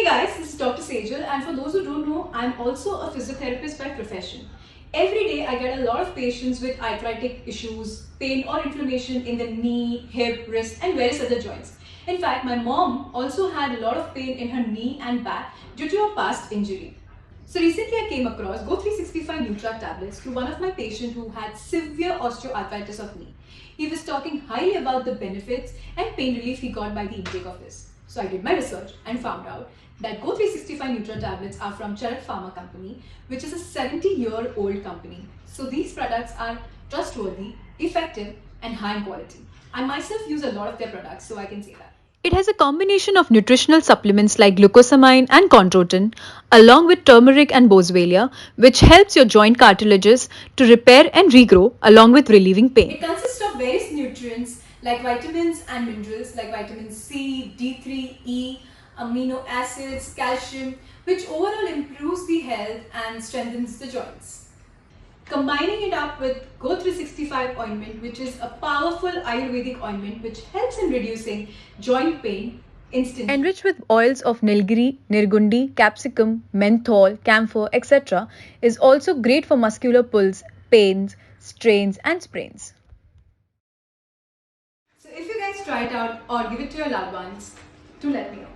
Hey guys, this is Dr. Sejal, and for those who don't know, I'm also a physiotherapist by profession. Every day I get a lot of patients with arthritic issues, pain or inflammation in the knee, hip, wrist and various other joints. In fact, my mom also had a lot of pain in her knee and back due to a past injury. So recently I came across GO365 Nutra Tablets to one of my patients who had severe osteoarthritis of knee. He was talking highly about the benefits and pain relief he got by the intake of this. So I did my research and found out that GO365 Nutra Tablets are from Charak Pharma company, which is a 70-year-old company. So these products are trustworthy, effective and high in quality. I myself use a lot of their products, so I can say that. It has a combination of nutritional supplements like glucosamine and chondroitin, along with turmeric and boswellia, which helps your joint cartilages to repair and regrow, along with relieving It pain. consists of various nutrients like vitamins and minerals like vitamin C, D3, E, amino acids, calcium, which overall improves the health and strengthens the joints. Combining it up with GO365 Ointment, which is a powerful Ayurvedic ointment which helps in reducing joint pain instantly. Enriched with oils of nilgiri, nirgundi, capsicum, menthol, camphor, etc., is also great for muscular pulls, pains, strains, and sprains. So if you guys try it out or give it to your loved ones, do let me know.